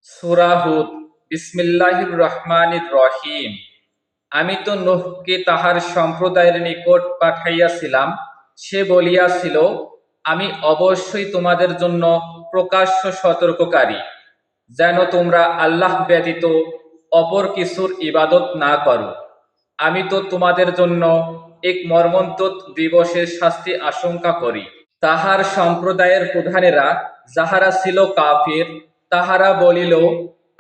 সূরা হুদ। বিসমিল্লাহির রহমানির রহিম। আমি তো নূহকে তাহার সম্প্রদায়ের নিকট পাঠাইয়াছিলাম। সে বলিয়াছিল, আমি অবশ্যই তোমাদের জন্য প্রকাশ্য সতর্ককারী, যেন তোমরা আল্লাহ ব্যতীত অপর কিছুর ইবাদত না করো। আমি তো তোমাদের জন্য এক মর্মন্তুদ দিবসের শাস্তি আশঙ্কা করি। তাহার সম্প্রদায়ের প্রধানেরা যাহারা ছিল কাফির, তাহারা বলিল,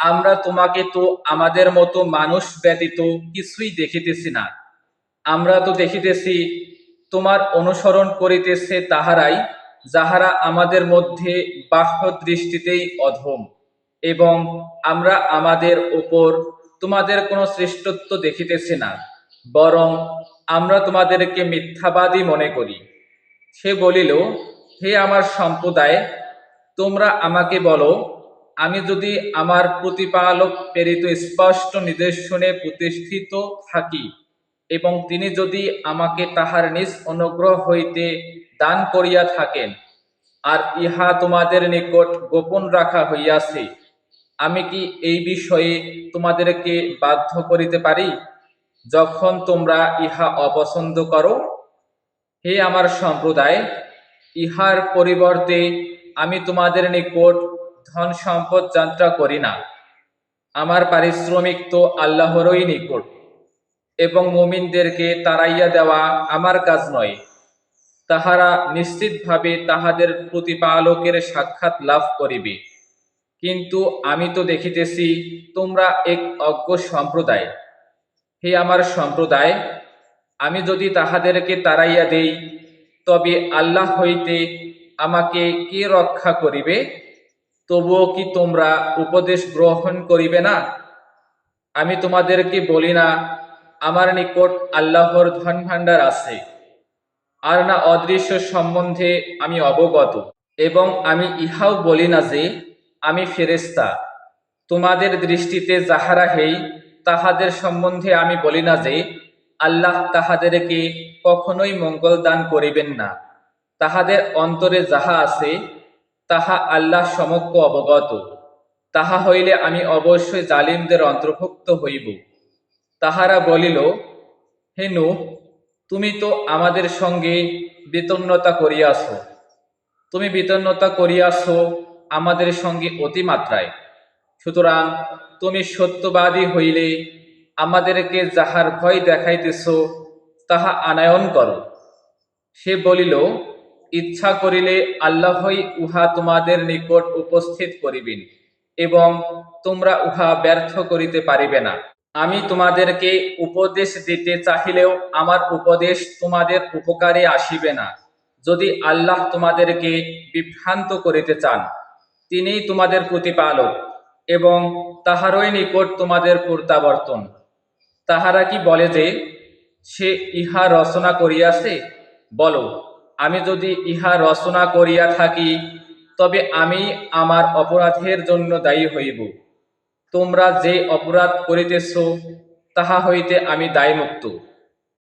আমরা তোমাকে তো আমাদের মতো মানুষ ব্যতীত কিছুই দেখিতেছি না। আমরা তো দেখিতেছি তোমার অনুসরণ করিতেছে তাহারাই, যাহারা আমাদের মধ্যে বাহ্য দৃষ্টিতেই অধম, এবং আমরা আমাদের ওপর তোমাদের কোনো শ্রেষ্ঠত্ব দেখিতেছি না, বরং আমরা তোমাদেরকে মিথ্যাবাদী মনে করি। সে বলিল, হে আমার সম্প্রদায়, তোমরা আমাকে বলো, আমি যদি আমার প্রতিপালক প্রেরিত স্পষ্ট নিদর্শনে প্রতিষ্ঠিত থাকি, এবং তিনি যদি আমাকে তাহার নিজ অনুগ্রহ হইতে দান করিয়া থাকেন, আর ইহা তোমাদের নিকট গোপন রাখা হইয়াছে, আমি কি এই বিষয়ে তোমাদেরকে বাধ্য করিতে পারি, যখন তোমরা ইহা অপছন্দ করো? হে আমার সম্প্রদায়, ইহার পরিবর্তে আমি তোমাদের নিকট ধন সম্পদ যাত্রা করি না। আমার পারিশ্রমিক তো আল্লাহরই নিকট, এবং মুমিনদেরকে তাড়াইয়া দেওয়া আমার কাজ নয়। তাহারা নিশ্চিতভাবে তাহাদের প্রতিপালকের সাক্ষাৎ লাভ করিবে। কিন্তু আমি তো দেখিতেছি তোমরা এক অজ্ঞ সম্প্রদায়। হে আমার সম্প্রদায়, আমি যদি তাহাদেরকে তাড়াইয়া দেই, তবে আল্লাহ হইতে আমাকে কে রক্ষা করিবে? তবুও কি তোমরা উপদেশ গ্রহণ করিবে না? আমি তোমাদেরকে বলি না, আমার নিকট আল্লাহর ধন ভাণ্ডার আছে, আর না অদৃশ্য সম্বন্ধে আমি অবগত, এবং আমি ইহাও বলি না যে আমি ফেরেশতা। তোমাদের দৃষ্টিতে যাহারা হেই, তাহাদের সম্বন্ধে আমি বলি না যে আল্লাহ তাহাদেরকে কখনোই মঙ্গল দান করিবেন না। তাহাদের অন্তরে যাহা আছে, তাহা আল্লাহ সমক্ষ অবগত। তাহা হইলে আমি অবশ্যই জালিমদের অন্তর্ভুক্ত হইব। তাহারা বলিল, হে নূহ, তুমি তো আমাদের সঙ্গে বিতন্নতা করিয়াছ। তুমি বিতন্নতা করিয়াছ আমাদের সঙ্গে অতিমাত্রায়। সুতরাং তুমি সত্যবাদী হইলে আমাদেরকে যাহার ভয় দেখাইতেছ, তাহা আনায়ন করো। সে বলিল, ইচ্ছা করিলে আল্লাহই উহা তোমাদের নিকট উপস্থিত করিবেন, এবং তোমরা উহা ব্যর্থ করিতে পারিবে না। আমি তোমাদেরকে উপদেশ দিতে চাহিলেও আমার উপদেশ তোমাদের উপকারে আসিবে না, যদি আল্লাহ তোমাদেরকে বিভ্রান্ত করিতে চান। তিনিই তোমাদের প্রতিপালক, এবং তাহারই নিকট তোমাদের প্রত্যাবর্তন। তাহারা কি বলে যে সে ইহা রচনা করিয়াছে? বলো, আমি যদি ইহা রচনা করিয়া থাকি, তবে আমি আমার অপরাধের জন্য দায়ী হইব। তোমরা যে অপরাধ করিতেছ, তাহা হইতে আমি দায়মুক্ত।